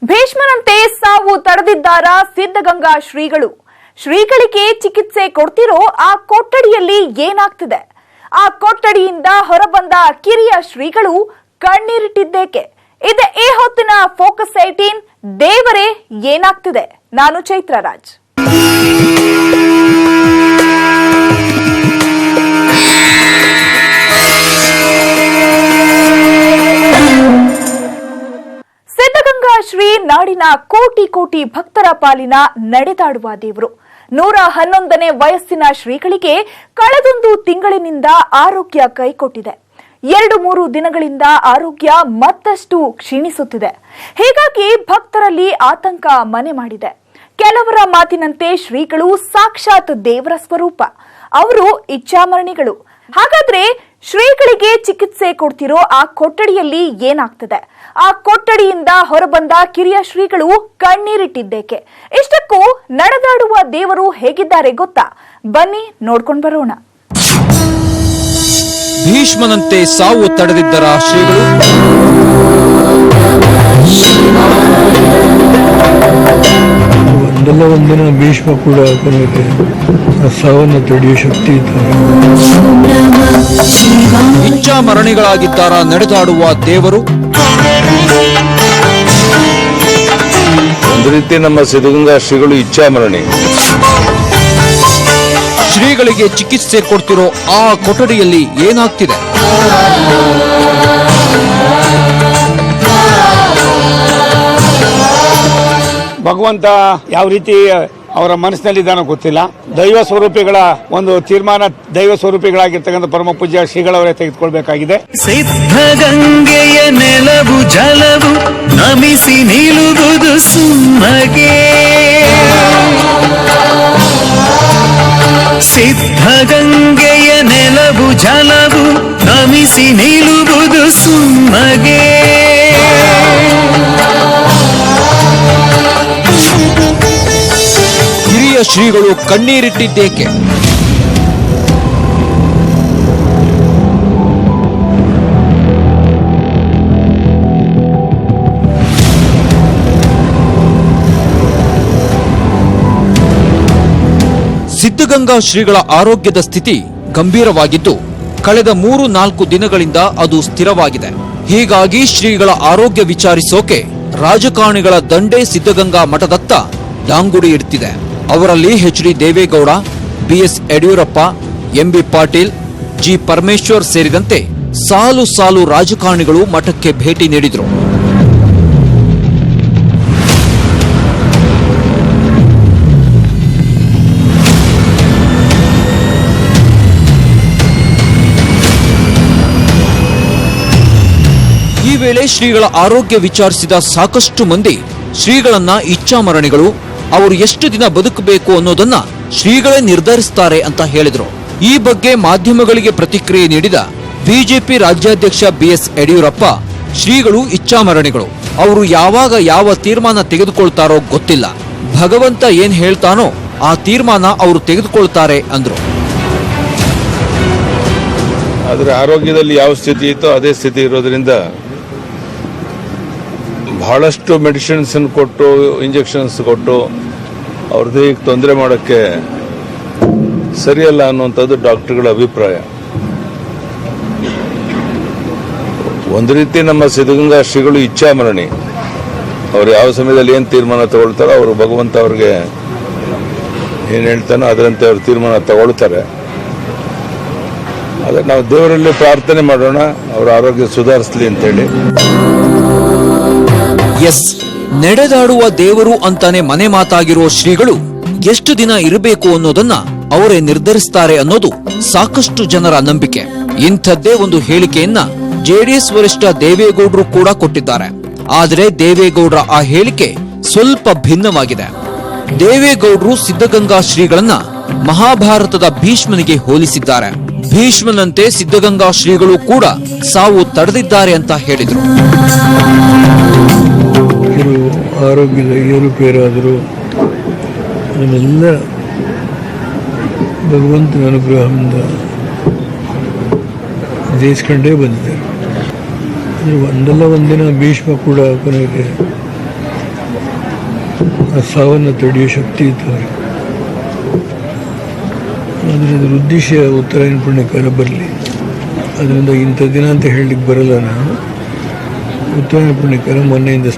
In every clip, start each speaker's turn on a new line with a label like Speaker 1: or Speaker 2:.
Speaker 1: ಭೀಷ್ಮನಂತೆ ಸಾವು ತಡೆದಿದ್ದಾರಾ ಸಿದ್ಧಗಂಗಾ ಶ್ರೀಗಳು? ಶ್ರೀಗಳಿಗೆ ಚಿಕಿತ್ಸೆ ಕೊಡ್ತಿರೋ ಆ ಕೊಠಡಿಯಲ್ಲಿ ಏನಾಗ್ತಿದೆ? ಆ ಕೊಠಡಿಯಿಂದ ಹೊರಬಂದ ಕಿರಿಯ ಶ್ರೀಗಳು ಕಣ್ಣೀರಿಟ್ಟಿದ್ದೇಕೆ? ಇದೆ ಈ ಹೊತ್ತಿನ ಫೋಕಸ್ 18. ದೇವರೇ ಏನಾಗ್ತಿದೆ? ನಾನು ಚೈತ್ರ ರಾಜ್. ಸಿದ್ಧಗಂಗಾ ಶ್ರೀ ನಾಡಿನ ಕೋಟಿ ಕೋಟಿ ಭಕ್ತರ ಪಾಲಿನ ನಡೆದಾಡುವ ದೇವರು. 111ನೇ ವಯಸ್ಸಿನ ಶ್ರೀಗಳಿಗೆ ಕಳೆದೊಂದು ತಿಂಗಳಿನಿಂದ ಆರೋಗ್ಯ ಕೈಕೊಟ್ಟಿದೆ. 2-3 ದಿನಗಳಿಂದ ಆರೋಗ್ಯ ಮತ್ತಷ್ಟು ಕ್ಷೀಣಿಸುತ್ತಿದೆ. ಹೀಗಾಗಿ ಭಕ್ತರಲ್ಲಿ ಆತಂಕ ಮನೆ ಮಾಡಿದೆ. ಕೆಲವರ ಮಾತಿನಂತೆ ಶ್ರೀಗಳು ಸಾಕ್ಷಾತ್ ದೇವರ ಸ್ವರೂಪ. ಅವರು ಇಚ್ಛಾಮರಣಿಗಳು. ಹಾಗಾದ್ರೆ ಶ್ರೀಗಳಿಗೆ ಚಿಕಿತ್ಸೆ ಕೊಡ್ತಿರೋ ಆ ಕೊಠಡಿಯಲ್ಲಿ ಏನಾಗ್ತದೆ? ಆ ಕೊಠಡಿಯಿಂದ ಹೊರಬಂದ ಕಿರಿಯ ಶ್ರೀಗಳು ಕಣ್ಣೀರಿಟ್ಟಿದ್ದೇಕೆ? ಇಷ್ಟಕ್ಕೂ ನಡೆದಾಡುವ ದೇವರು ಹೇಗಿದ್ದಾರೆ ಗೊತ್ತಾ? ಬನ್ನಿ ನೋಡ್ಕೊಂಡು ಬರೋಣ.
Speaker 2: ಭೀಷ್ಮನಂತೆ ಸಾವು ತಡೆದಿದ್ದರ ಶ್ರೀಗಳು?
Speaker 3: ಒಂದಲ್ಲ ಒಂದಿನ ಭೀಷ್ಮ ಕೂಡ ಕೊನೆಗೆ ಸಾವನ್ನು ತಡೆಯುವ ಶಕ್ತಿ ಇದ್ದಾರೆ.
Speaker 2: ಇಚ್ಛಾ ಮರಣಿಗಳಾಗಿದ್ದಾರ ನಡೆದಾಡುವ ದೇವರು?
Speaker 4: ಒಂದು ರೀತಿ ನಮ್ಮ ಸಿದ್ಧಗಂಗಾ ಶ್ರೀಗಳು ಇಚ್ಛಾಮರಣಿ.
Speaker 2: ಶ್ರೀಗಳಿಗೆ ಚಿಕಿತ್ಸೆ ಕೊಡ್ತಿರೋ ಆ ಕೊಠಡಿಯಲ್ಲಿ ಏನಾಗ್ತಿದೆ?
Speaker 5: ಭಗವಂತ ಯಾವ ರೀತಿ ಅವರ ಮನಸ್ಸಿನಲ್ಲಿದ್ದಾನೋ ಗೊತ್ತಿಲ್ಲ. ದೈವ ಸ್ವರೂಪಿಗಳ ಒಂದು ತೀರ್ಮಾನ ದೈವ ಸ್ವರೂಪಿಗಳಾಗಿರ್ತಕ್ಕಂಥ ಪರಮ ಪೂಜ್ಯ ಶ್ರೀಗಳವರೇ ತೆಗೆದುಕೊಳ್ಬೇಕಾಗಿದೆ.
Speaker 6: ಸಿದ್ಧಗಂಗೆಯ ನೆಲವು ಜಲವು ನಮಿಸಿ ನಿಲ್ಲುವುದು ಸುಮ್ಮಗೆ. ಸಿದ್ಧಗಂಗೆಯ ನೆಲವು ಜಲವು ನಮಿಸಿ ನಿಲ್ಲುವುದು ಸುಮ್ಮಗೆ.
Speaker 2: ಹಿರಿಯ ಶ್ರೀಗಳು ಕಣ್ಣೀರಿಟ್ಟಿದ್ದೇಕೆ? ಸಿದ್ಧಗಂಗಾ ಶ್ರೀಗಳ ಆರೋಗ್ಯದ ಸ್ಥಿತಿ ಗಂಭೀರವಾಗಿದ್ದು ಕಳೆದ 3-4 ದಿನಗಳಿಂದ ಅದು ಸ್ಥಿರವಾಗಿದೆ. ಹೀಗಾಗಿ ಶ್ರೀಗಳ ಆರೋಗ್ಯ ವಿಚಾರಿಸೋಕೆ ರಾಜಕಾರಣಿಗಳ ದಂಡೇ ಸಿದ್ಧಗಂಗಾ ಮಠದತ್ತ ದಾಂಗುಡಿ ಇಡ್ತಿದೆ. ಅವರಲ್ಲಿ H D. Deve Gowda, B S. Yediyurappa, M B. Patil, G. Parameshwar ಸೇರಿದಂತೆ ಸಾಲು ಸಾಲು ರಾಜಕಾರಣಿಗಳು ಮಠಕ್ಕೆ ಭೇಟಿ ನೀಡಿದರು. ಈ ವೇಳೆ ಶ್ರೀಗಳ ಆರೋಗ್ಯ ವಿಚಾರಿಸಿದ ಸಾಕಷ್ಟು ಮಂದಿ ಶ್ರೀಗಳನ್ನ ಇಚ್ಛಾಮರಣಿಗಳು, ಅವರು ಎಷ್ಟು ದಿನ ಬದುಕಬೇಕು ಅನ್ನೋದನ್ನ ಶ್ರೀಗಳೇ ನಿರ್ಧರಿಸುತ್ತಾರೆ ಅಂತ ಹೇಳಿದ್ರು. ಈ ಬಗ್ಗೆ ಮಾಧ್ಯಮಗಳಿಗೆ ಪ್ರತಿಕ್ರಿಯೆ ನೀಡಿದ ಬಿಜೆಪಿ ರಾಜ್ಯಾಧ್ಯಕ್ಷ ಬಿ.ಎಸ್. ಯಡಿಯೂರಪ್ಪ, ಶ್ರೀಗಳು ಇಚ್ಛಾಮರಣಿಗಳು, ಅವರು ಯಾವಾಗ ಯಾವ ತೀರ್ಮಾನ ತೆಗೆದುಕೊಳ್ತಾರೋ ಗೊತ್ತಿಲ್ಲ. ಭಗವಂತ ಏನ್ ಹೇಳ್ತಾನೋ ಆ ತೀರ್ಮಾನ ಅವರು ತೆಗೆದುಕೊಳ್ತಾರೆ ಅಂದ್ರು.
Speaker 4: ಆದರೆ ಆರೋಗ್ಯದಲ್ಲಿ ಯಾವ ಸ್ಥಿತಿ ಇತ್ತೋ ಅದೇ ಸ್ಥಿತಿ ಇರೋದ್ರಿಂದ ಬಹಳಷ್ಟು ಮೆಡಿಸಿನ್ಸ್ ಕೊಟ್ಟು, ಇಂಜೆಕ್ಷನ್ಸ್ ಕೊಟ್ಟು ಅವ್ರದ್ದು ತೊಂದರೆ ಮಾಡೋಕ್ಕೆ ಸರಿಯಲ್ಲ ಅನ್ನುವಂಥದ್ದು ಡಾಕ್ಟರ್ಗಳ ಅಭಿಪ್ರಾಯ. ಒಂದು ರೀತಿ ನಮ್ಮ ಸಿದ್ಧಗಂಗಾ ಶ್ರೀಗಳು ಇಚ್ಛಾಮರಣಿ. ಅವ್ರು ಯಾವ ಸಮಯದಲ್ಲಿ ಏನು ತೀರ್ಮಾನ ತಗೊಳ್ತಾರೋ ಅವರು ಭಗವಂತ ಅವ್ರಿಗೆ ಏನು ಹೇಳ್ತಾನೋ ಅದರಂತೆ ಅವ್ರು ತೀರ್ಮಾನ ತಗೊಳ್ತಾರೆ. ಆದರೆ ನಾವು ದೇವರಲ್ಲಿ ಪ್ರಾರ್ಥನೆ ಮಾಡೋಣ ಅವರ ಆರೋಗ್ಯ ಸುಧಾರಿಸಲಿ ಅಂತೇಳಿ.
Speaker 2: ಎಸ್, ನಡೆದಾಡುವ ದೇವರು ಅಂತಾನೆ ಮನೆ ಮಾತಾಗಿರೋ ಶ್ರೀಗಳು ಎಷ್ಟು ದಿನ ಇರಬೇಕು ಅನ್ನೋದನ್ನ ಅವರೇ ನಿರ್ಧರಿಸುತ್ತಾರೆ ಅನ್ನೋದು ಸಾಕಷ್ಟು ಜನರ ನಂಬಿಕೆ. ಇಂಥದ್ದೇ ಒಂದು ಹೇಳಿಕೆಯನ್ನ ಜೆಡಿಎಸ್ ವರಿಷ್ಠ ದೇವೇಗೌಡರು ಕೂಡ ಕೊಟ್ಟಿದ್ದಾರೆ. ಆದರೆ ದೇವೇಗೌಡರ ಆ ಹೇಳಿಕೆ ಸ್ವಲ್ಪ ಭಿನ್ನವಾಗಿದೆ. ದೇವೇಗೌಡರು ಸಿದ್ಧಗಂಗಾ ಶ್ರೀಗಳನ್ನ ಮಹಾಭಾರತದ ಭೀಷ್ಮನಿಗೆ ಹೋಲಿಸಿದ್ದಾರೆ. ಭೀಷ್ಮನಂತೆ ಸಿದ್ಧಗಂಗಾ ಶ್ರೀಗಳು ಕೂಡ ಸಾವು ತಡೆದಿದ್ದಾರೆ ಅಂತ ಹೇಳಿದರು.
Speaker 3: ಕೆಲವು ಆರೋಗ್ಯದ ಏರುಪೇರಾದರೂ ಅದನ್ನೆಲ್ಲ ಭಗವಂತನ ಅನುಗ್ರಹದಿಂದ ಜಯಿಸ್ಕೊಂಡೇ ಬಂದಿದ್ದಾರೆ. ಅಂದರೆ ಒಂದಲ್ಲ ಒಂದಿನ ಭೀಷ್ಮ ಕೂಡ ಕೊನೆಗೆ ಆ ಸಾವನ್ನು ತಡೆಯೋ ಶಕ್ತಿ ಇದ್ದವರು. ಆದರೆ ಅದ್ರ ಉದ್ದೇಶ ಉತ್ತರಾಯಣ ಪುಣ್ಯಕಾಲ ಬರಲಿ, ಅದರಿಂದ ಇಂಥ ದಿನ ಅಂತ ಹೇಳಲಿಕ್ಕೆ ಬರಲ್ಲ. ನಾನು ಉತ್ತರಾಯಣ ಪುಣ್ಯಕಾಲ ಮೊನ್ನೆಯಿಂದ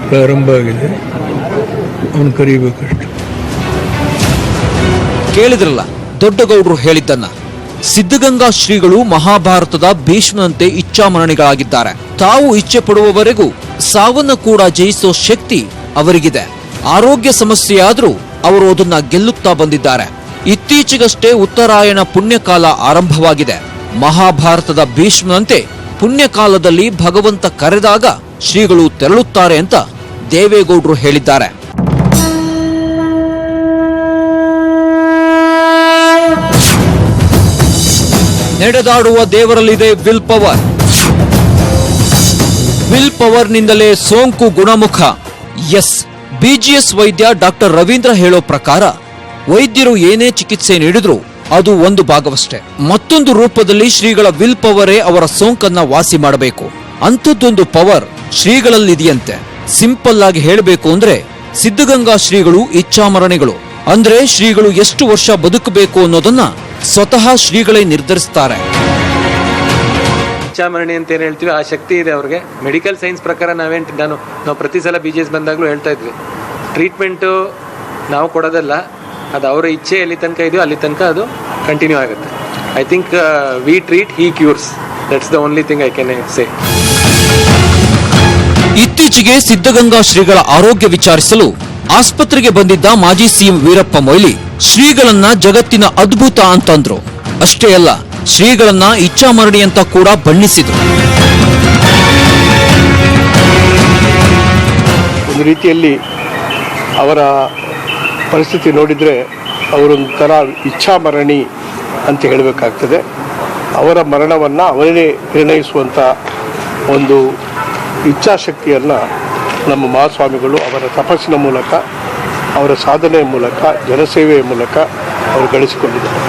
Speaker 3: ಪ್ರಾರಂಭ ಆಗಿದೆ, ಅವನು ಕರೀಬೇಕಷ್ಟು.
Speaker 2: ಕೇಳಿದ್ರಲ್ಲ ದೊಡ್ಡಗೌಡರು ಹೇಳಿದ್ದನ್ನ. ಸಿದ್ಧಗಂಗಾ ಶ್ರೀಗಳು ಮಹಾಭಾರತದ ಭೀಷ್ಮನಂತೆ ಇಚ್ಛಾಮರಣಿಗಳಾಗಿದ್ದಾರೆ. ತಾವು ಇಚ್ಛೆ ಪಡುವವರೆಗೂ ಸಾವನ್ನ ಕೂಡ ಜಯಿಸೋ ಶಕ್ತಿ ಅವರಿಗಿದೆ. ಆರೋಗ್ಯ ಸಮಸ್ಯೆಯಾದ್ರೂ ಅವರು ಅದನ್ನ ಗೆಲ್ಲುತ್ತಾ ಬಂದಿದ್ದಾರೆ. ಇತ್ತೀಚೆಗಷ್ಟೇ ಉತ್ತರಾಯಣ ಪುಣ್ಯಕಾಲ ಆರಂಭವಾಗಿದೆ. ಮಹಾಭಾರತದ ಭೀಷ್ಮನಂತೆ ಪುಣ್ಯಕಾಲದಲ್ಲಿ ಭಗವಂತ ಕರೆದಾಗ ಶ್ರೀಗಳು ತೆರಳುತ್ತಾರೆ ಅಂತ ದೇವೇಗೌಡರು ಹೇಳಿದ್ದಾರೆ. ನಡೆದಾಡುವ ದೇವರಲ್ಲಿದೆ ವಿಲ್ ಪವರ್. ವಿಲ್ ಪವರ್ನಿಂದಲೇ ಸೋಂಕು ಗುಣಮುಖ. ಎಸ್, ಬಿಜಿಎಸ್ ವೈದ್ಯ ಡಾಕ್ಟರ್ ರವೀಂದ್ರ ಹೇಳೋ ಪ್ರಕಾರ ವೈದ್ಯರು ಏನೇ ಚಿಕಿತ್ಸೆ ನೀಡಿದ್ರು ಅದು ಒಂದು ಭಾಗವಷ್ಟೇ. ಮತ್ತೊಂದು ರೂಪದಲ್ಲಿ ಶ್ರೀಗಳ ವಿಲ್ ಪವರೇ ಅವರ ಸೋಂಕನ್ನ ವಾಸಿ ಮಾಡಬೇಕು. ಅಂಥದ್ದೊಂದು ಪವರ್ ಶ್ರೀಗಳಲ್ಲಿದೆಯಂತೆ. ಸಿಂಪಲ್ ಆಗಿ ಹೇಳಬೇಕು ಅಂದ್ರೆ ಸಿದ್ಧಗಂಗಾ ಶ್ರೀಗಳು ಇಚ್ಛಾಮರಣಿಗಳು. ಅಂದ್ರೆ ಶ್ರೀಗಳು ಎಷ್ಟು ವರ್ಷ ಬದುಕಬೇಕು ಅನ್ನೋದನ್ನ ಸ್ವತಃ ಶ್ರೀಗಳೇ ನಿರ್ಧರಿಸ್ತಾರೆ.
Speaker 7: ಇಚ್ಛಾಮರಣಿ ಅಂತ ಏನ್ ಹೇಳ್ತೀವಿ ಆ ಶಕ್ತಿ ಇದೆ ಅವ್ರಿಗೆ. ಮೆಡಿಕಲ್ ಸೈನ್ಸ್ ಪ್ರಕಾರ ನಾವು ಪ್ರತಿ ಸಲ BGS ಬಂದಾಗಲೂ ಹೇಳ್ತಾ ಇದ್ವಿ, ಟ್ರೀಟ್ಮೆಂಟು ನಾವು ಕೊಡೋದಲ್ಲ, ಅದು ಅವರ ಇಚ್ಛೆ ಎಲ್ಲಿ ತನಕ ಇದೆಯೋ ಅಲ್ಲಿ ತನಕ ಅದು ಕಂಟಿನ್ಯೂ ಆಗುತ್ತೆ. I think we treat, he cures. That's the only thing I can say.
Speaker 2: ಇತ್ತೀಚೆಗೆ ಸಿದ್ಧಗಂಗಾ ಶ್ರೀಗಳ ಆರೋಗ್ಯ ವಿಚಾರಿಸಲು ಆಸ್ಪತ್ರೆಗೆ ಬಂದಿದ್ದ ಮಾಜಿ ಸಿಎಂ ವೀರಪ್ಪ ಮೊಯ್ಲಿ ಶ್ರೀಗಳನ್ನ ಜಗತ್ತಿನ ಅದ್ಭುತ ಅಂತಂದ್ರು. ಅಷ್ಟೇ ಅಲ್ಲ, ಶ್ರೀಗಳನ್ನ ಇಚ್ಛಾಮರಣಿ ಅಂತ ಕೂಡ ಬಣ್ಣಿಸಿದ್ರು.
Speaker 8: ಒಂದು ರೀತಿಯಲ್ಲಿ ಅವರ ಪರಿಸ್ಥಿತಿ ನೋಡಿದರೆ ಅವರೊಂಥರ ಇಚ್ಛಾಮರಣಿ ಅಂತ ಹೇಳಬೇಕಾಗ್ತದೆ. ಅವರ ಮರಣವನ್ನು ಅವರೇ ನಿರ್ಣಯಿಸುವಂಥ ಒಂದು ಇಚ್ಛಾಶಕ್ತಿಯನ್ನು ನಮ್ಮ ಮಹಾಸ್ವಾಮಿಗಳು ಅವರ ತಪಸ್ಸಿನ ಮೂಲಕ, ಅವರ ಸಾಧನೆಯ ಮೂಲಕ, ಜನಸೇವೆಯ ಮೂಲಕ ಅವರು ಗಳಿಸಿಕೊಂಡಿದ್ದಾರೆ.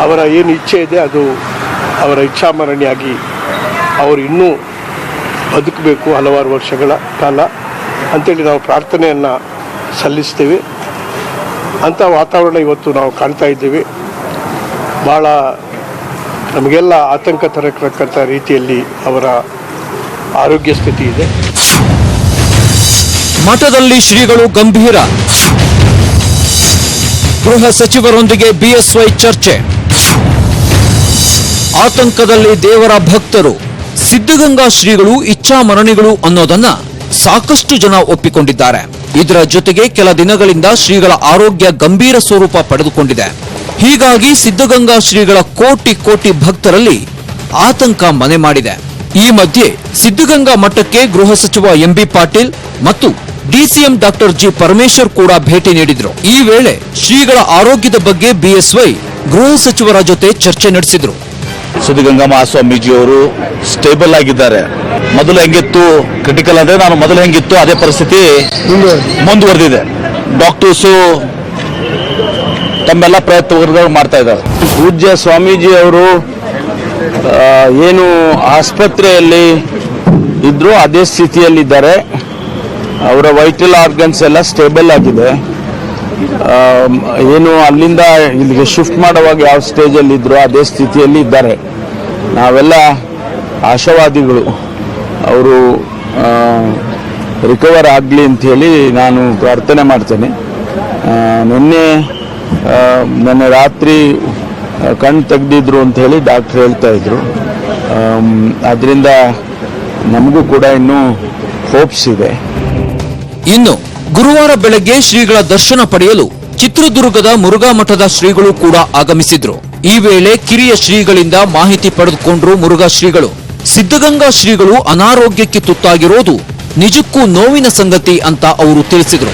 Speaker 8: ಅವರ ಏನು ಇಚ್ಛೆ ಇದೆ ಅದು ಅವರ ಇಚ್ಛಾಮರಣಿಯಾಗಿ ಅವರು ಇನ್ನೂ ಬದುಕಬೇಕು ಹಲವಾರು ವರ್ಷಗಳ ಕಾಲ ಅಂಥೇಳಿ ನಾವು ಪ್ರಾರ್ಥನೆಯನ್ನು ಸಲ್ಲಿಸ್ತೇವೆ. ಅಂಥ ವಾತಾವರಣ ಇವತ್ತು ನಾವು ಕಾಣ್ತಾ ಇದ್ದೇವೆ. ಭಾಳ ನಮಗೆಲ್ಲ ಆತಂಕ ತರತಕ್ಕಂಥ ರೀತಿಯಲ್ಲಿ ಅವರ ಆರೋಗ್ಯ ಸ್ಥಿತಿ ಇದೆ.
Speaker 2: ಮಠದಲ್ಲಿ ಶ್ರೀಗಳು ಗಂಭೀರ. ಗೃಹ ಸಚಿವರೊಂದಿಗೆ ಬಿಎಸ್ವೈ ಚರ್ಚೆ. ಆತಂಕದಲ್ಲಿ ದೇವರ ಭಕ್ತರು. ಸಿದ್ಧಗಂಗಾ ಶ್ರೀಗಳು ಇಚ್ಛಾಮರಣಿಗಳು ಅನ್ನೋದನ್ನ ಸಾಕಷ್ಟು ಜನ ಒಪ್ಪಿಕೊಂಡಿದ್ದಾರೆ. ಇದರ ಜೊತೆಗೆ ಕೆಲ ದಿನಗಳಿಂದ ಶ್ರೀಗಳ ಆರೋಗ್ಯ ಗಂಭೀರ ಸ್ವರೂಪ ಪಡೆದುಕೊಂಡಿದೆ. ಹೀಗಾಗಿ ಸಿದ್ಧಗಂಗಾ ಶ್ರೀಗಳ ಕೋಟಿ ಕೋಟಿ ಭಕ್ತರಲ್ಲಿ ಆತಂಕ ಮನೆ ಮಾಡಿದೆ. ಈ ಮಧ್ಯೆ ಸಿದ್ಧಗಂಗಾ ಮಠಕ್ಕೆ ಗೃಹ ಸಚಿವ ಎಂಬಿ ಪಾಟೀಲ್ ಮತ್ತು ಡಿಸಿಎಂ ಡಾಕ್ಟರ್ ಜಿ ಪರಮೇಶ್ವರ್ ಕೂಡ ಭೇಟಿ ನೀಡಿದ್ರು. ಈ ವೇಳೆ ಶ್ರೀಗಳ ಆರೋಗ್ಯದ ಬಗ್ಗೆ ಬಿಎಸ್ವೈ ಗೃಹ ಸಚಿವರ ಜೊತೆ ಚರ್ಚೆ ನಡೆಸಿದ್ರು.
Speaker 9: ಸಿದ್ಧಗಂಗಾ ಮಹಾಸ್ವಾಮೀಜಿಯವರು ಸ್ಟೇಬಲ್ ಆಗಿದ್ದಾರೆ. ಮೊದಲು ಹೆಂಗಿತ್ತು ಕ್ರಿಟಿಕಲ್ ಅಂದ್ರೆ ನಾನು ಮೊದಲು ಹೆಂಗಿತ್ತು ಅದೇ ಪರಿಸ್ಥಿತಿ ಮುಂದುವರೆದಿದೆ. ಡಾಕ್ಟರ್ಸು ತಮ್ಮೆಲ್ಲ ಪ್ರಯತ್ನ ಮಾಡ್ತಾ ಇದ್ದಾರೆ. ಪೂಜ್ಯ ಸ್ವಾಮೀಜಿ ಅವರು ಏನು ಆಸ್ಪತ್ರೆಯಲ್ಲಿ ಇದ್ರು ಅದೇ ಸ್ಥಿತಿಯಲ್ಲಿದ್ದಾರೆ. ಅವರ ವೈಟಲ್ ಆರ್ಗನ್ಸ್ ಎಲ್ಲ ಸ್ಟೇಬಲ್ ಆಗಿದೆ. ಏನು ಅಲ್ಲಿಂದ ಇಲ್ಲಿಗೆ ಶಿಫ್ಟ್ ಮಾಡುವಾಗ ಯಾವ ಸ್ಟೇಜಲ್ಲಿ ಇದ್ರು ಅದೇ ಸ್ಥಿತಿಯಲ್ಲಿ ಇದ್ದಾರೆ. ನಾವೆಲ್ಲ ಆಶಾವಾದಿಗಳು ಅವರು ರಿಕವರ್ ಆಗಲಿ ಅಂಥೇಳಿ ನಾನು ಪ್ರಾರ್ಥನೆ ಮಾಡ್ತೇನೆ. ನಿನ್ನೆ ರಾತ್ರಿ ಕಣ್ಣು ತೆಗೆದಿದ್ರು ಅಂತ ಹೇಳಿ ಡಾಕ್ಟರ್ ಹೇಳ್ತಾ ಇದ್ರು. ಅದರಿಂದ ನಮಗೂ ಕೂಡ ಇನ್ನೂ ಹೋಪ್ಸ್ ಇದೆ.
Speaker 2: ಇನ್ನು ಗುರುವಾರ ಬೆಳಗ್ಗೆ ಶ್ರೀಗಳ ದರ್ಶನ ಪಡೆಯಲು ಚಿತ್ರದುರ್ಗದ ಮುರುಘಾ ಮಠದ ಶ್ರೀಗಳು ಕೂಡ ಆಗಮಿಸಿದ್ರು. ಈ ವೇಳೆ ಕಿರಿಯ ಶ್ರೀಗಳಿಂದ ಮಾಹಿತಿ ಪಡೆದುಕೊಂಡ್ರು ಮುರುಘಾ ಶ್ರೀಗಳು. ಸಿದ್ಧಗಂಗಾ ಶ್ರೀಗಳು ಅನಾರೋಗ್ಯಕ್ಕೆ ತುತ್ತಾಗಿರೋದು ನಿಜಕ್ಕೂ ನೋವಿನ ಸಂಗತಿ ಅಂತ ಅವರು ತಿಳಿಸಿದ್ರು.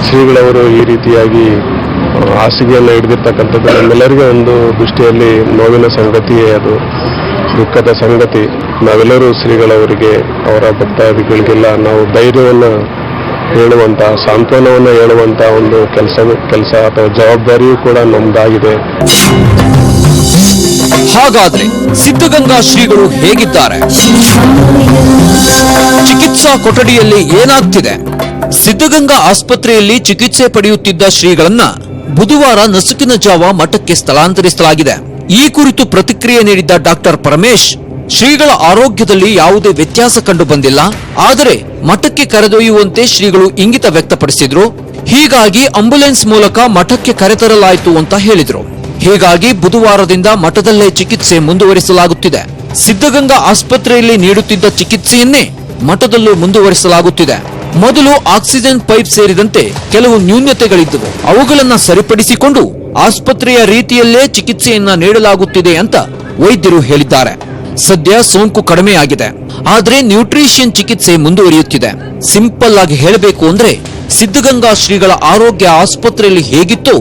Speaker 10: ಶ್ರೀಗಳವರು ಈ ರೀತಿಯಾಗಿ ಹಾಸಿಗೆಯನ್ನು ಹಿಡಿದಿರ್ತಕ್ಕಂಥದ್ದು ನಮ್ಮೆಲ್ಲರಿಗೂ ಒಂದು ದೃಷ್ಟಿಯಲ್ಲಿ ನೋವಿನ ಸಂಗತಿಯೇ, ಅದು ದುಃಖದ ಸಂಗತಿ. ನಾವೆಲ್ಲರೂ ಶ್ರೀಗಳವರಿಗೆ ಅವರ ಭಕ್ತಾದಿಗಳಿಗೆಲ್ಲ ನಾವು ಧೈರ್ಯವನ್ನು ಹೇಳುವಂಥ, ಸಾಂತ್ವನವನ್ನು ಹೇಳುವಂಥ ಒಂದು ಕೆಲಸ ಅಥವಾ ಜವಾಬ್ದಾರಿಯೂ ಕೂಡ ನಮ್ದಾಗಿದೆ.
Speaker 2: ಹಾಗಾದ್ರೆ ಸಿದ್ಧಗಂಗಾ ಶ್ರೀಗಳು ಹೇಗಿದ್ದಾರೆ? ಚಿಕಿತ್ಸಾ ಕೊಠಡಿಯಲ್ಲಿ ಏನಾಗ್ತಿದೆ? ಸಿದ್ಧಗಂಗಾ ಆಸ್ಪತ್ರೆಯಲ್ಲಿ ಚಿಕಿತ್ಸೆ ಪಡೆಯುತ್ತಿದ್ದ ಶ್ರೀಗಳನ್ನ ಬುಧವಾರ ನಸುಕಿನ ಜಾವ ಮಠಕ್ಕೆ ಸ್ಥಳಾಂತರಿಸಲಾಗಿದೆ. ಈ ಕುರಿತು ಪ್ರತಿಕ್ರಿಯೆ ನೀಡಿದ್ದ ಡಾಕ್ಟರ್ ಪರಮೇಶ್, ಶ್ರೀಗಳ ಆರೋಗ್ಯದಲ್ಲಿ ಯಾವುದೇ ವ್ಯತ್ಯಾಸ ಕಂಡು ಬಂದಿಲ್ಲ, ಆದರೆ ಮಠಕ್ಕೆ ಕರೆದೊಯ್ಯುವಂತೆ ಶ್ರೀಗಳು ಇಂಗಿತ ವ್ಯಕ್ತಪಡಿಸಿದ್ರು. ಹೀಗಾಗಿ ಆಂಬ್ಯುಲೆನ್ಸ್ ಮೂಲಕ ಮಠಕ್ಕೆ ಕರೆತರಲಾಯಿತು ಅಂತ ಹೇಳಿದ್ರು. ಹೀಗಾಗಿ ಬುಧವಾರದಿಂದ ಮಠದಲ್ಲೇ ಚಿಕಿತ್ಸೆ ಮುಂದುವರಿಸಲಾಗುತ್ತಿದೆ. ಸಿದ್ಧಗಂಗಾ ಆಸ್ಪತ್ರೆಯಲ್ಲಿ ನೀಡುತ್ತಿದ್ದ ಚಿಕಿತ್ಸೆಯನ್ನೇ ಮಠದಲ್ಲೂ ಮುಂದುವರಿಸಲಾಗುತ್ತಿದೆ. ಮೊದಲು ಆಕ್ಸಿಜನ್ ಪೈಪ್ ಸೇರಿದಂತೆ ಕೆಲವು ನ್ಯೂನತೆಗಳಿದ್ದವು. ಅವುಗಳನ್ನ ಸರಿಪಡಿಸಿಕೊಂಡು ಆಸ್ಪತ್ರೆಯ ರೀತಿಯಲ್ಲೇ ಚಿಕಿತ್ಸೆಯನ್ನ ನೀಡಲಾಗುತ್ತಿದೆ ಅಂತ ವೈದ್ಯರು ಹೇಳಿದ್ದಾರೆ. ಸದ್ಯ ಸೋಂಕು ಕಡಿಮೆಯಾಗಿದೆ, ಆದರೆ ನ್ಯೂಟ್ರಿಷನ್ ಚಿಕಿತ್ಸೆ ಮುಂದುವರಿಯುತ್ತಿದೆ. ಸಿಂಪಲ್ ಆಗಿ ಹೇಳಬೇಕು ಅಂದ್ರೆ ಸಿದ್ಧಗಂಗಾ ಶ್ರೀಗಳ ಆರೋಗ್ಯ ಆಸ್ಪತ್ರೆಯಲ್ಲಿ ಹೇಗಿತ್ತೋ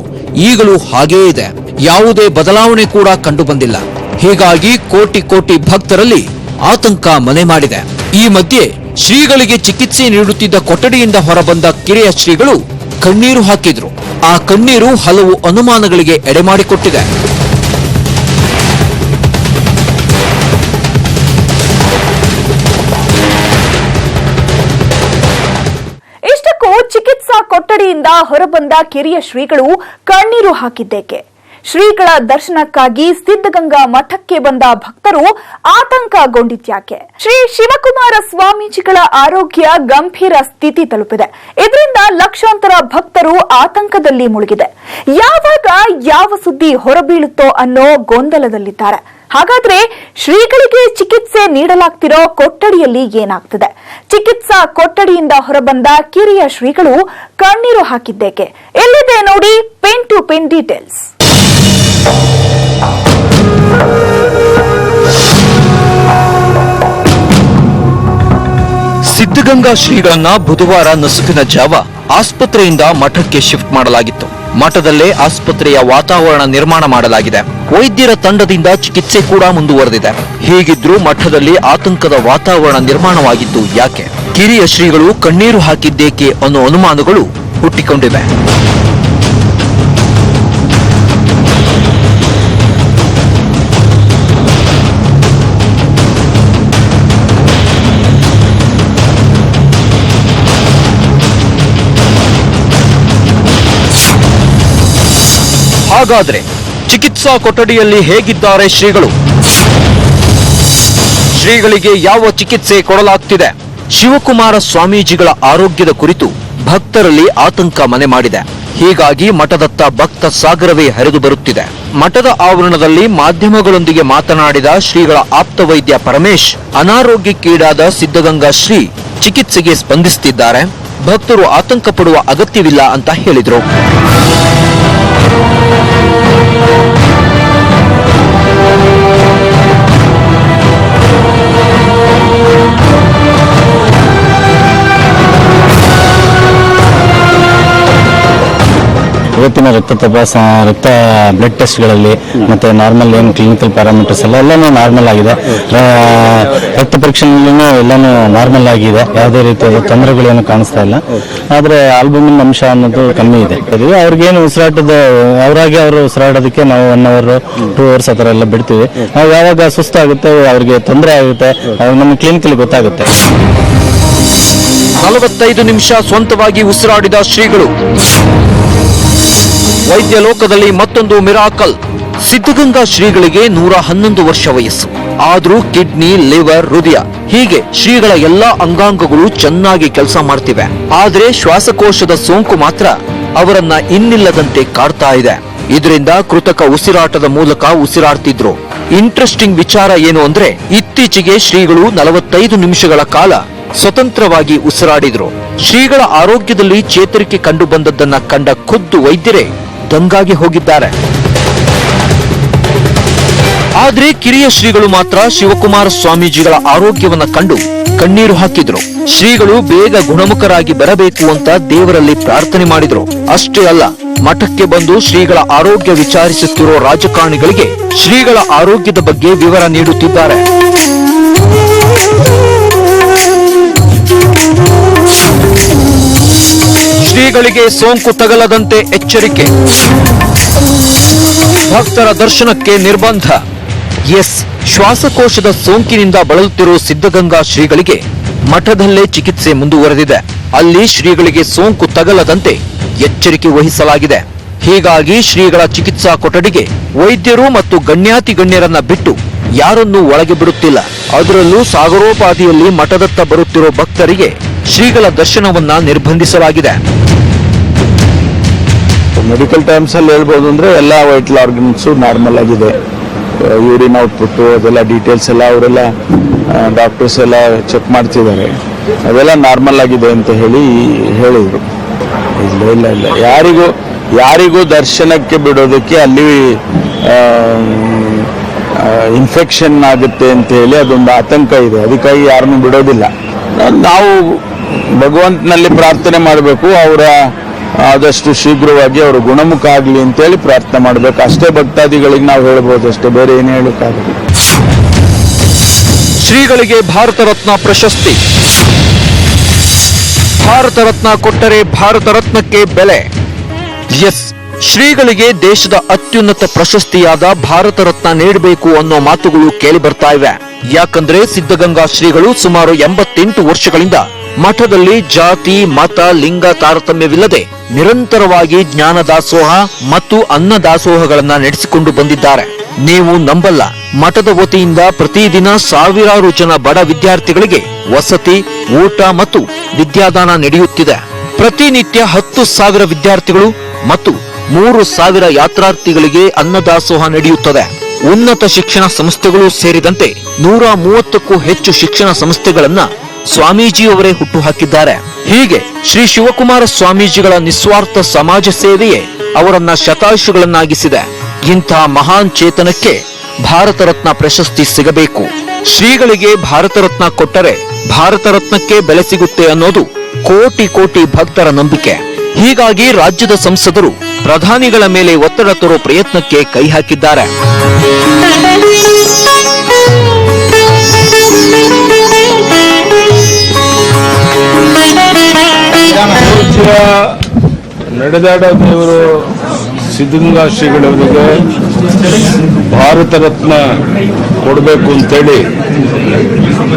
Speaker 2: ಈಗಲೂ ಹಾಗೇ ಇದೆ. ಯಾವುದೇ ಬದಲಾವಣೆ ಕೂಡ ಕಂಡು ಬಂದಿಲ್ಲ. ಹೀಗಾಗಿ ಕೋಟಿ ಕೋಟಿ ಭಕ್ತರಲ್ಲಿ ಆತಂಕ ಮನೆ ಮಾಡಿದೆ. ಈ ಮಧ್ಯೆ ಶ್ರೀಗಳಿಗೆ ಚಿಕಿತ್ಸೆ ನೀಡುತ್ತಿದ್ದ ಕೊಠಡಿಯಿಂದ ಹೊರಬಂದ ಕಿರಿಯ ಶ್ರೀಗಳು ಕಣ್ಣೀರು ಹಾಕಿದ್ರು. ಆ ಕಣ್ಣೀರು ಹಲವು ಅನುಮಾನಗಳಿಗೆ ಎಡೆಮಾಡಿಕೊಟ್ಟಿದೆ.
Speaker 1: ಇಷ್ಟಕ್ಕೂ ಚಿಕಿತ್ಸಾ ಕೊಠಡಿಯಿಂದ ಹೊರಬಂದ ಕಿರಿಯ ಶ್ರೀಗಳು ಕಣ್ಣೀರು ಹಾಕಿದ್ದೇಕೆ? ಶ್ರೀಗಳ ದರ್ಶನಕ್ಕಾಗಿ ಸಿದ್ಧಗಂಗಾ ಮಠಕ್ಕೆ ಬಂದ ಭಕ್ತರು ಆತಂಕಗೊಂಡಿದ್ಯಾಕೆ? ಶ್ರೀ ಶಿವಕುಮಾರ ಸ್ವಾಮೀಜಿಗಳ ಆರೋಗ್ಯ ಗಂಭೀರ ಸ್ಥಿತಿ ತಲುಪಿದೆ. ಇದರಿಂದ ಲಕ್ಷಾಂತರ ಭಕ್ತರು ಆತಂಕದಲ್ಲಿ ಮುಳುಗಿದೆ. ಯಾವಾಗ ಯಾವ ಸುದ್ದಿ ಹೊರಬೀಳುತ್ತೋ ಅನ್ನೋ ಗೊಂದಲದಲ್ಲಿದ್ದಾರೆ. ಹಾಗಾದ್ರೆ ಶ್ರೀಗಳಿಗೆ ಚಿಕಿತ್ಸೆ ನೀಡಲಾಗ್ತಿರೋ ಕೊಠಡಿಯಲ್ಲಿ ಏನಾಗ್ತದೆ? ಚಿಕಿತ್ಸಾ ಕೊಠಡಿಯಿಂದ ಹೊರಬಂದ ಕಿರಿಯ ಶ್ರೀಗಳು ಕಣ್ಣೀರು ಹಾಕಿದ್ದೇಕೆ? ಎಲ್ಲಿದೆ ನೋಡಿ pen to pen details.
Speaker 2: Siddaganga ಶ್ರೀಗಳನ್ನ ಬುಧವಾರ ನಸುಕಿನ ಜಾವ ಆಸ್ಪತ್ರೆಯಿಂದ ಮಠಕ್ಕೆ ಶಿಫ್ಟ್ ಮಾಡಲಾಗಿತ್ತು. ಮಠದಲ್ಲೇ ಆಸ್ಪತ್ರೆಯ ವಾತಾವರಣ ನಿರ್ಮಾಣ ಮಾಡಲಾಗಿದೆ. ವೈದ್ಯರ ತಂಡದಿಂದ ಚಿಕಿತ್ಸೆ ಕೂಡ ಮುಂದುವರೆದಿದೆ. ಹೀಗಿದ್ರೂ ಮಠದಲ್ಲಿ ಆತಂಕದ ವಾತಾವರಣ ನಿರ್ಮಾಣವಾಗಿದ್ದು ಯಾಕೆ? ಕಿರಿಯ ಶ್ರೀಗಳು ಕಣ್ಣೀರು ಹಾಕಿದ್ದೇಕೆ ಅನ್ನೋ ಅನುಮಾನಗಳು ಹುಟ್ಟಿಕೊಂಡಿವೆ. ಹಾಗಾದ್ರೆ ಚಿಕಿತ್ಸಾ ಕೊಠಡಿಯಲ್ಲಿ ಹೇಗಿದ್ದಾರೆ ಶ್ರೀಗಳು? ಶ್ರೀಗಳಿಗೆ ಯಾವ ಚಿಕಿತ್ಸೆ ಕೊಡಲಾಗ್ತಿದೆ? ಶಿವಕುಮಾರ ಸ್ವಾಮೀಜಿಗಳ ಆರೋಗ್ಯದ ಕುರಿತು ಭಕ್ತರಲ್ಲಿ ಆತಂಕ ಮನೆ ಮಾಡಿದೆ. ಹೀಗಾಗಿ ಮಠದತ್ತ ಭಕ್ತ ಸಾಗರವೇ ಹರಿದು ಬರುತ್ತಿದೆ. ಮಠದ ಆವರಣದಲ್ಲಿ ಮಾಧ್ಯಮಗಳೊಂದಿಗೆ ಮಾತನಾಡಿದ ಶ್ರೀಗಳ ಆಪ್ತ ವೈದ್ಯ ಪರಮೇಶ್, ಅನಾರೋಗ್ಯಕ್ಕೀಡಾದ ಸಿದ್ಧಗಂಗಾ ಶ್ರೀ ಚಿಕಿತ್ಸೆಗೆ ಸ್ಪಂದಿಸುತ್ತಿದ್ದಾರೆ, ಭಕ್ತರು ಆತಂಕ ಪಡುವ ಅಗತ್ಯವಿಲ್ಲ ಅಂತ ಹೇಳಿದರು.
Speaker 11: ಇವತ್ತಿನ ರಕ್ತ ಬ್ಲಡ್ ಟೆಸ್ಟ್ಗಳಲ್ಲಿ ಮತ್ತೆ ನಾರ್ಮಲ್ ಏನು ಕ್ಲಿನಿಕಲ್ ಪ್ಯಾರಾಮೀಟರ್ಸ್ ಎಲ್ಲನೂ ನಾರ್ಮಲ್ ಆಗಿದೆ. ರಕ್ತ ಪರೀಕ್ಷೆನಲ್ಲೂ ಎಲ್ಲನೂ ನಾರ್ಮಲ್ ಆಗಿದೆ. ಯಾವುದೇ ರೀತಿಯಾದ ತೊಂದರೆಗಳೇನು ಕಾಣಿಸ್ತಾ ಇಲ್ಲ. ಆದರೆ ಆಲ್ಬುಮಿನ್ ಅಂಶ ಅನ್ನೋದು ಕಮ್ಮಿ ಇದೆ. ಅವ್ರಿಗೇನು ಉಸಿರಾಟದ ಅವರಾಗಿ ಅವರು ಉಸಿರಾಡೋದಕ್ಕೆ ನಾವು 1 hour 2 hours ಆ ಥರ ಎಲ್ಲ ಬಿಡ್ತೀವಿ. ನಾವು ಯಾವಾಗ ಸುಸ್ತಾಗುತ್ತೆ, ಅವ್ರಿಗೆ ತೊಂದರೆ ಆಗುತ್ತೆ, ನಮ್ಮ ಕ್ಲಿನಿಕಲ್ಲಿ ಗೊತ್ತಾಗುತ್ತೆ.
Speaker 2: 45 ನಿಮಿಷ ಸ್ವಂತವಾಗಿ ಉಸಿರಾಡಿದ ಶ್ರೀಗಳು. ವೈದ್ಯ ಲೋಕದಲ್ಲಿ ಮತ್ತೊಂದು ಮಿರಾಕಲ್. ಸಿದ್ಧಗಂಗಾ ಶ್ರೀಗಳಿಗೆ 111 ವರ್ಷ ವಯಸ್ಸು. ಆದ್ರೂ ಕಿಡ್ನಿ, ಲಿವರ್, ಹೃದಯ ಹೀಗೆ ಶ್ರೀಗಳ ಎಲ್ಲಾ ಅಂಗಾಂಗಗಳು ಚೆನ್ನಾಗಿ ಕೆಲಸ ಮಾಡ್ತಿವೆ. ಆದ್ರೆ ಶ್ವಾಸಕೋಶದ ಸೋಂಕು ಮಾತ್ರ ಅವರನ್ನ ಇನ್ನಿಲ್ಲದಂತೆ ಕಾಡ್ತಾ ಇದೆ. ಇದರಿಂದ ಕೃತಕ ಉಸಿರಾಟದ ಮೂಲಕ ಉಸಿರಾಡ್ತಿದ್ರು. ಇಂಟ್ರೆಸ್ಟಿಂಗ್ ವಿಚಾರ ಏನು ಅಂದ್ರೆ, ಇತ್ತೀಚೆಗೆ ಶ್ರೀಗಳು 45 ನಿಮಿಷಗಳ ಕಾಲ ಸ್ವತಂತ್ರವಾಗಿ ಉಸಿರಾಡಿದ್ರು. ಶ್ರೀಗಳ ಆರೋಗ್ಯದಲ್ಲಿ ಚೇತರಿಕೆ ಕಂಡು ಬಂದದ್ದನ್ನ ಕಂಡ ಖುದ್ದು ವೈದ್ಯರೇ ದಂಗಾಗಿ ಹೋಗಿದ್ದಾರೆ. ಆದ್ರೆ ಕಿರಿಯ ಶ್ರೀಗಳು ಮಾತ್ರ ಶಿವಕುಮಾರ ಸ್ವಾಮೀಜಿಗಳ ಆರೋಗ್ಯವನ್ನ ಕಂಡು ಕಣ್ಣೀರು ಹಾಕಿದ್ರು. ಶ್ರೀಗಳು ಬೇಗ ಗುಣಮುಖರಾಗಿ ಬರಬೇಕು ಅಂತ ದೇವರಲ್ಲಿ ಪ್ರಾರ್ಥನೆ ಮಾಡಿದ್ರು. ಅಷ್ಟೇ ಅಲ್ಲ, ಮಠಕ್ಕೆ ಬಂದು ಶ್ರೀಗಳ ಆರೋಗ್ಯ ವಿಚಾರಿಸುತ್ತಿರೋ ರಾಜಕಾರಣಿಗಳಿಗೆ ಶ್ರೀಗಳ ಆರೋಗ್ಯದ ಬಗ್ಗೆ ವಿವರ ನೀಡುತ್ತಿದ್ದಾರೆ. ಶ್ರೀಗಳಿಗೆ ಸೋಂಕು ತಗಲದಂತೆ ಎಚ್ಚರಿಕೆ. ಭಕ್ತರ ದರ್ಶನಕ್ಕೆ ನಿರ್ಬಂಧ. ಎಸ್, ಶ್ವಾಸಕೋಶದ ಸೋಂಕಿನಿಂದ ಬಳಲುತ್ತಿರುವ ಸಿದ್ಧಗಂಗಾ ಶ್ರೀಗಳಿಗೆ ಮಠದಲ್ಲೇ ಚಿಕಿತ್ಸೆ ಮುಂದುವರೆದಿದೆ. ಅಲ್ಲಿ ಶ್ರೀಗಳಿಗೆ ಸೋಂಕು ತಗಲದಂತೆ ಎಚ್ಚರಿಕೆ ವಹಿಸಲಾಗಿದೆ. ಹೀಗಾಗಿ ಶ್ರೀಗಳ ಚಿಕಿತ್ಸಾ ಕೊಠಡಿಗೆ ವೈದ್ಯರು ಮತ್ತು ಗಣ್ಯಾತಿ ಗಣ್ಯರನ್ನ ಬಿಟ್ಟು ಯಾರನ್ನೂ ಒಳಗೆ ಬಿಡುತ್ತಿಲ್ಲ. ಅದರಲ್ಲೂ ಸಾಗರೋಪಾದಿಯಲ್ಲಿ ಮಠದತ್ತ ಬರುತ್ತಿರೋ ಭಕ್ತರಿಗೆ ಶ್ರೀಗಳ ದರ್ಶನವನ್ನ ನಿರ್ಬಂಧಿಸಲಾಗಿದೆ.
Speaker 9: ಮೆಡಿಕಲ್ ಟರ್ಮ್ಸ್ ಅಲ್ಲಿ ಹೇಳ್ಬೋದು ಅಂದ್ರೆ ಎಲ್ಲ ವೈಟಲ್ ಆರ್ಗನ್ಸ್ ನಾರ್ಮಲ್ ಆಗಿದೆ. ಯೂರಿನ್ ಔಟ್ಪುಟ್ ಅದೆಲ್ಲ ಡೀಟೇಲ್ಸ್ ಎಲ್ಲ ಅವರೆಲ್ಲ ಡಾಕ್ಟರ್ಸ್ ಎಲ್ಲ ಚೆಕ್ ಮಾಡ್ತಿದ್ದಾರೆ, ಅದೆಲ್ಲ ನಾರ್ಮಲ್ ಆಗಿದೆ ಅಂತ ಹೇಳಿದ್ರು. ಇಲ್ಲ ಯಾರಿಗೂ ದರ್ಶನಕ್ಕೆ ಬಿಡೋದಕ್ಕೆ ಅಲ್ಲಿ ಇನ್ಫೆಕ್ಷನ್ ಆಗುತ್ತೆ ಅಂತ ಹೇಳಿ ಅದೊಂದು ಆತಂಕ ಇದೆ. ಅದಕ್ಕಾಗಿ ಯಾರನ್ನು ಬಿಡೋದಿಲ್ಲ. ನಾವು ಭಗವಂತನಲ್ಲಿ ಪ್ರಾರ್ಥನೆ ಮಾಡಬೇಕು, ಅವರ ಆದಷ್ಟು ಶೀಘ್ರವಾಗಿ ಅವರು ಗುಣಮುಖ ಆಗಲಿ ಅಂತೇಳಿ ಪ್ರಾರ್ಥನೆ ಮಾಡಬೇಕು. ಅಷ್ಟೇ ಭಕ್ತಾದಿಗಳಿಗೆ ನಾವು ಹೇಳ್ಬೋದು, ಅಷ್ಟೇ, ಬೇರೆ ಏನು ಹೇಳೋಕ್ಕಾಗಲ್ಲ.
Speaker 2: ಶ್ರೀಗಳಿಗೆ ಭಾರತ ರತ್ನ ಪ್ರಶಸ್ತಿ. ಭಾರತ ರತ್ನ ಕೊಟ್ಟರೆ ಭಾರತ ರತ್ನಕ್ಕೆ ಬೆಲೆ. ಎಸ್, ಶ್ರೀಗಳಿಗೆ ದೇಶದ ಅತ್ಯುನ್ನತ ಪ್ರಶಸ್ತಿಯಾದ ಭಾರತ ರತ್ನ ನೀಡಬೇಕು ಅನ್ನೋ ಮಾತುಗಳು ಕೇಳಿ ಬರ್ತಾ ಇವೆ. ಯಾಕಂದ್ರೆ ಸಿದ್ಧಗಂಗಾ ಶ್ರೀಗಳು ಸುಮಾರು 88 ವರ್ಷಗಳಿಂದ ಮಠದಲ್ಲಿ ಜಾತಿ ಮತ ಲಿಂಗ ತಾರತಮ್ಯವಿಲ್ಲದೆ ನಿರಂತರವಾಗಿ ಜ್ಞಾನ ದಾಸೋಹ ಮತ್ತು ಅನ್ನ ದಾಸೋಹಗಳನ್ನ ನಡೆಸಿಕೊಂಡು ಬಂದಿದ್ದಾರೆ. ನೀವು ನಂಬಲ್ಲ, ಮಠದ ವತಿಯಿಂದ ಪ್ರತಿದಿನ ಸಾವಿರಾರು ಜನ ಬಡ ವಿದ್ಯಾರ್ಥಿಗಳಿಗೆ ವಸತಿ, ಊಟ ಮತ್ತು ವಿದ್ಯಾದಾನ ನಡೆಯುತ್ತಿದೆ. ಪ್ರತಿನಿತ್ಯ 10,000 ವಿದ್ಯಾರ್ಥಿಗಳು ಮತ್ತು 3,000 ಯಾತ್ರಾರ್ಥಿಗಳಿಗೆ ಅನ್ನದಾಸೋಹ ನಡೆಯುತ್ತದೆ. ಉನ್ನತ ಶಿಕ್ಷಣ ಸಂಸ್ಥೆಗಳು ಸೇರಿದಂತೆ 130ಕ್ಕೂ ಹೆಚ್ಚು ಶಿಕ್ಷಣ ಸಂಸ್ಥೆಗಳನ್ನ ಸ್ವಾಮೀಜಿಯವರೇ ಹುಟ್ಟುಹಾಕಿದ್ದಾರೆ. ಹೀಗೆ ಶ್ರೀ ಶಿವಕುಮಾರ ಸ್ವಾಮೀಜಿಗಳ ನಿಸ್ವಾರ್ಥ ಸಮಾಜ ಸೇವೆಯೇ ಅವರನ್ನ ಶತಾಯುಷಿಗಳನ್ನಾಗಿಸಿದೆ. ಇಂಥ ಮಹಾನ್ ಚೇತನಕ್ಕೆ ಭಾರತ ರತ್ನ ಪ್ರಶಸ್ತಿ ಸಿಗಬೇಕು. ಶ್ರೀಗಳಿಗೆ ಭಾರತ ರತ್ನ ಕೊಟ್ಟರೆ ಭಾರತ ರತ್ನಕ್ಕೆ ಬೆಲೆ ಸಿಗುತ್ತೆ ಅನ್ನೋದು ಕೋಟಿ ಕೋಟಿ ಭಕ್ತರ ನಂಬಿಕೆ. ಹೀಗಾಗಿ ರಾಜ್ಯದ ಸಂಸದರು ಪ್ರಧಾನಿಗಳ ಮೇಲೆ ಒತ್ತಡ ತರೋ ಪ್ರಯತ್ನಕ್ಕೆ ಕೈ ಹಾಕಿದ್ದಾರೆ.
Speaker 4: ನಡೆದಾಡ ದೇವರು ಸಿದ್ಧಗಂಗಾ ಶ್ರೀಗಳವರಿಗೆ ಭಾರತ ರತ್ನ ಕೊಡಬೇಕು ಅಂತೇಳಿ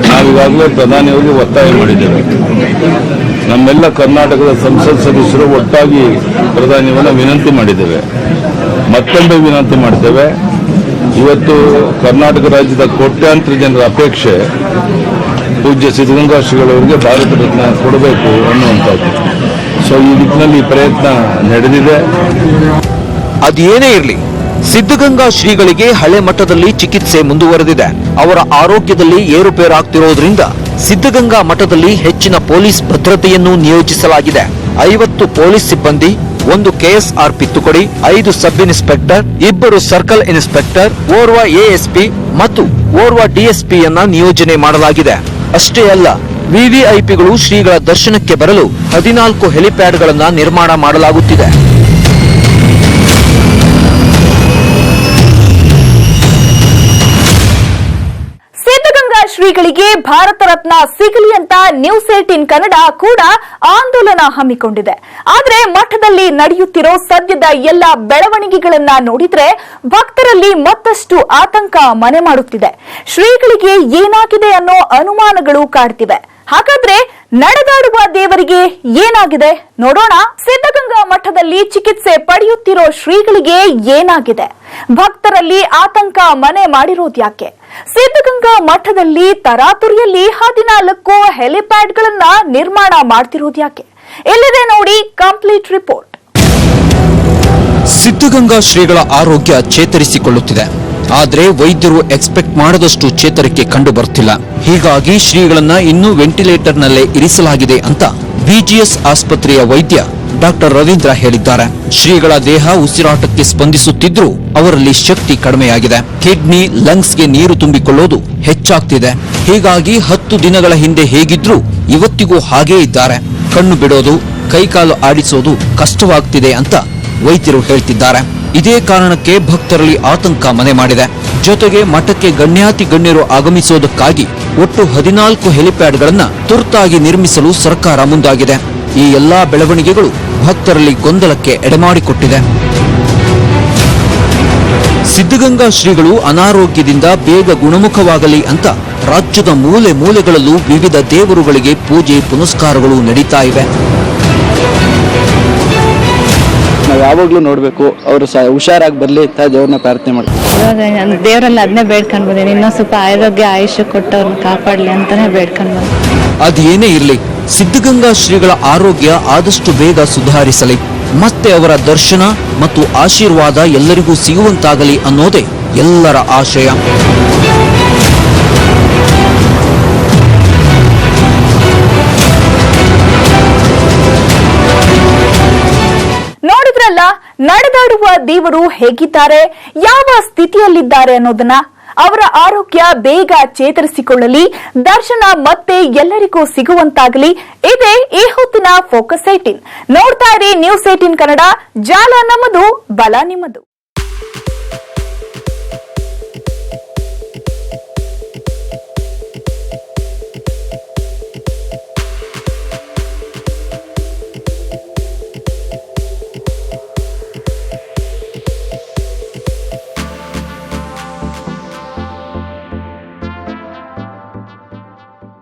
Speaker 4: ನಾವೀಗಾಗಲೇ ಪ್ರಧಾನಿಯವರಿಗೆ ಒತ್ತಾಯ ಮಾಡಿದ್ದೇವೆ. ನಮ್ಮೆಲ್ಲ ಕರ್ನಾಟಕದ ಸಂಸತ್ ಸದಸ್ಯರು ಒಟ್ಟಾಗಿ ಪ್ರಧಾನಿಯವನ್ನ ವಿನಂತಿ ಮಾಡಿದ್ದೇವೆ. ಮತ್ತೊಂದು ವಿನಂತಿ ಮಾಡ್ತೇವೆ. ಇವತ್ತು ಕರ್ನಾಟಕ ರಾಜ್ಯದ ಕೋಟ್ಯಾಂತರ ಜನರ ಅಪೇಕ್ಷೆ ಪೂಜ್ಯ ಸಿದ್ಧಗಂಗಾ ಶ್ರೀಗಳವರಿಗೆ ಭಾರತ ರತ್ನ ಕೊಡಬೇಕು ಅನ್ನುವಂಥದ್ದು. ಸೊ ಈ ನಿಟ್ಟಿನಲ್ಲಿ ಪ್ರಯತ್ನ ನಡೆದಿದೆ.
Speaker 2: ಅದೇನೇ ಇರಲಿ, ಸಿದ್ಧಗಂಗಾ ಶ್ರೀಗಳಿಗೆ ಹಳೆ ಮಠದಲ್ಲಿ ಚಿಕಿತ್ಸೆ ಮುಂದುವರೆದಿದೆ. ಅವರ ಆರೋಗ್ಯದಲ್ಲಿ ಏರುಪೇರಾಗ್ತಿರೋದ್ರಿಂದ ಸಿದ್ಧಗಂಗಾ ಮಠದಲ್ಲಿ ಹೆಚ್ಚಿನ ಪೊಲೀಸ್ ಭದ್ರತೆಯನ್ನು ನಿಯೋಜಿಸಲಾಗಿದೆ. 50 ಪೊಲೀಸ್ ಸಿಬ್ಬಂದಿ, 1 ಕೆಎಸ್ಆರ್ಪಿ ತುಕಡಿ, 5 ಸಬ್ ಇನ್ಸ್ಪೆಕ್ಟರ್, 2 ಸರ್ಕಲ್ ಇನ್ಸ್ಪೆಕ್ಟರ್, ಓರ್ವ ಎಎಸ್ಪಿ ಮತ್ತು ಓರ್ವ ಡಿಎಸ್ಪಿಯನ್ನ ನಿಯೋಜನೆ ಮಾಡಲಾಗಿದೆ. ಅಷ್ಟೇ ಅಲ್ಲ, ವಿವಿಐಪಿಗಳು ಶ್ರೀಗಳ ದರ್ಶನಕ್ಕೆ ಬರಲು 14 ಹೆಲಿಪ್ಯಾಡ್ಗಳನ್ನ ನಿರ್ಮಾಣ ಮಾಡಲಾಗುತ್ತಿದೆ.
Speaker 1: ಸಿದ್ಧಗಂಗಾ ಶ್ರೀಗಳಿಗೆ ಭಾರತ ರತ್ನ ಸಿಗಲಿ ಅಂತ ನ್ಯೂಸ್ 18 ಕನ್ನಡ ಕೂಡ ಆಂದೋಲನ ಹಮ್ಮಿಕೊಂಡಿದೆ. ಆದ್ರೆ ಮಠದಲ್ಲಿ ನಡೆಯುತ್ತಿರೋ ಸದ್ಯದ ಎಲ್ಲ ಬೆಳವಣಿಗೆಗಳನ್ನ ನೋಡಿದ್ರೆ ಭಕ್ತರಲ್ಲಿ ಮತ್ತಷ್ಟು ಆತಂಕ ಮನೆ ಮಾಡುತ್ತಿದೆ. ಶ್ರೀಗಳಿಗೆ ಏನಾಗಿದೆ ಅನ್ನೋ ಅನುಮಾನಗಳು ಕಾಡ್ತಿವೆ. ಹಾಗಾದ್ರೆ ನಡೆದಾಡುವ ದೇವರಿಗೆ ಏನಾಗಿದೆ ನೋಡೋಣ. ಸಿದ್ಧಗಂಗಾ ಮಠದಲ್ಲಿ ಚಿಕಿತ್ಸೆ ಪಡೆಯುತ್ತಿರೋ ಶ್ರೀಗಳಿಗೆ ಏನಾಗಿದೆ? ಭಕ್ತರಲ್ಲಿ ಆತಂಕ ಮನೆ ಮಾಡಿರೋದ್ಯಾಕೆ? ಸಿದ್ಧಗಂಗಾ ಮಠದಲ್ಲಿ ತರಾತುರಿಯಲ್ಲಿ 14 ಹೆಲಿಪ್ಯಾಡ್ಗಳನ್ನ ನಿರ್ಮಾಣ ಮಾಡ್ತಿರೋದ್ಯಾಕೆ? ಇಲ್ಲಿದೆ ನೋಡಿ ಕಂಪ್ಲೀಟ್ ರಿಪೋರ್ಟ್.
Speaker 2: ಸಿದ್ಧಗಂಗಾ ಶ್ರೀಗಳ ಆರೋಗ್ಯ ಚೇತರಿಸಿಕೊಳ್ಳುತ್ತಿದೆ. ಆದ್ರೆ ವೈದ್ಯರು ಎಕ್ಸ್ಪೆಕ್ಟ್ ಮಾಡದಷ್ಟು ಚೇತರಿಕೆ ಕಂಡು ಬರ್ತಿಲ್ಲ. ಹೀಗಾಗಿ ಶ್ರೀಗಳನ್ನ ಇನ್ನೂ ವೆಂಟಿಲೇಟರ್ನಲ್ಲೇ ಇರಿಸಲಾಗಿದೆ ಅಂತ ಬಿಜಿಎಸ್ ಆಸ್ಪತ್ರೆಯ ವೈದ್ಯ ಡಾಕ್ಟರ್ ರವೀಂದ್ರ ಹೇಳಿದ್ದಾರೆ. ಶ್ರೀಗಳ ದೇಹ ಉಸಿರಾಟಕ್ಕೆ ಸ್ಪಂದಿಸುತ್ತಿದ್ರೂ ಅವರಲ್ಲಿ ಶಕ್ತಿ ಕಡಿಮೆಯಾಗಿದೆ. ಕಿಡ್ನಿ, ಲಂಗ್ಸ್ಗೆ ನೀರು ತುಂಬಿಕೊಳ್ಳೋದು ಹೆಚ್ಚಾಗ್ತಿದೆ. ಹೀಗಾಗಿ 10 ದಿನಗಳ ಹಿಂದೆ ಹೇಗಿದ್ರೂ ಇವತ್ತಿಗೂ ಹಾಗೇ ಇದ್ದಾರೆ. ಕಣ್ಣು ಬಿಡೋದು, ಕೈಕಾಲು ಆಡಿಸೋದು ಕಷ್ಟವಾಗ್ತಿದೆ ಅಂತ ವೈದ್ಯರು ಹೇಳ್ತಿದ್ದಾರೆ. ಇದೇ ಕಾರಣಕ್ಕೆ ಭಕ್ತರಲ್ಲಿ ಆತಂಕ ಮನೆ ಮಾಡಿದೆ. ಜೊತೆಗೆ ಮಠಕ್ಕೆ ಗಣ್ಯಾತಿ ಗಣ್ಯರು ಆಗಮಿಸೋದಕ್ಕಾಗಿ ಒಟ್ಟು 14 ಹೆಲಿಪ್ಯಾಡ್ಗಳನ್ನ ತುರ್ತಾಗಿ ನಿರ್ಮಿಸಲು ಸರ್ಕಾರ ಮುಂದಾಗಿದೆ. ಈ ಎಲ್ಲಾ ಬೆಳವಣಿಗೆಗಳು ಭಕ್ತರಲ್ಲಿ ಗೊಂದಲಕ್ಕೆ ಎಡೆಮಾಡಿಕೊಟ್ಟಿದೆ. ಸಿದ್ಧಗಂಗಾ ಶ್ರೀಗಳು ಅನಾರೋಗ್ಯದಿಂದ ಬೇಗ ಗುಣಮುಖವಾಗಲಿ ಅಂತ ರಾಜ್ಯದ ಮೂಲೆ ಮೂಲೆಗಳಲ್ಲೂ ವಿವಿಧ ದೇವರುಗಳಿಗೆ ಪೂಜೆ ಪುನಸ್ಕಾರಗಳು ನಡೀತಾ ಇವೆ.
Speaker 11: ನಾವು ಯಾವಾಗಲೂ ನೋಡಬೇಕು, ಅವರು ಹುಷಾರಾಗಿ ಬರಲಿ ಅಂತ ದೇವ್ರನ್ನ ಪ್ರಾರ್ಥನೆ ಮಾಡ್ತೀವಿ.
Speaker 12: ಇವಾಗ ದೇವರಲ್ಲಿ ಅದನ್ನೇ ಬೇಡ್ಕೊಂಡು ಬಂದೀನಿ, ಇನ್ನೂ ಸ್ವಲ್ಪ ಆರೋಗ್ಯ ಆಯುಷ್ಯ ಕೊಟ್ಟು ಅವ್ರನ್ನ ಕಾಪಾಡಲಿ ಅಂತಾನೆ ಬೇಡ್ಕೊಂಡು ಬಂದೆ.
Speaker 2: ಅದೇನೇ ಇರಲಿ, ಸಿದ್ಧಗಂಗಾ ಶ್ರೀಗಳ ಆರೋಗ್ಯ ಆದಷ್ಟು ಬೇಗ ಸುಧಾರಿಸಲಿ, ಮತ್ತೆ ಅವರ ದರ್ಶನ ಮತ್ತು ಆಶೀರ್ವಾದ ಎಲ್ಲರಿಗೂ ಸಿಗುವಂತಾಗಲಿ ಅನ್ನೋದೇ ಎಲ್ಲರ ಆಶಯ.
Speaker 1: ನೋಡಿದ್ರಲ್ಲ, ನಡೆದಾಡುವ ದೇವರು ಹೇಗಿದ್ದಾರೆ, ಯಾವ ಸ್ಥಿತಿಯಲ್ಲಿದ್ದಾರೆ ಅನ್ನೋದನ್ನ. ಅವರ ಆರೋಗ್ಯ ಬೇಗ ಚೇತರಿಸಿಕೊಳ್ಳಲಿ, ದರ್ಶನ ಮತ್ತೆ ಎಲ್ಲರಿಗೂ ಸಿಗುವಂತಾಗಲಿ. ಇದೇ ಈ ಹೊತ್ತಿನ ಫೋಕಸ್ 18. ನೋಡ್ತಾ ಇರಿ ನ್ಯೂಸ್ 18 ಕನ್ನಡ. ಜಾಲ ನಮ್ಮದು, ಬಲ ನಿಮ್ಮದು.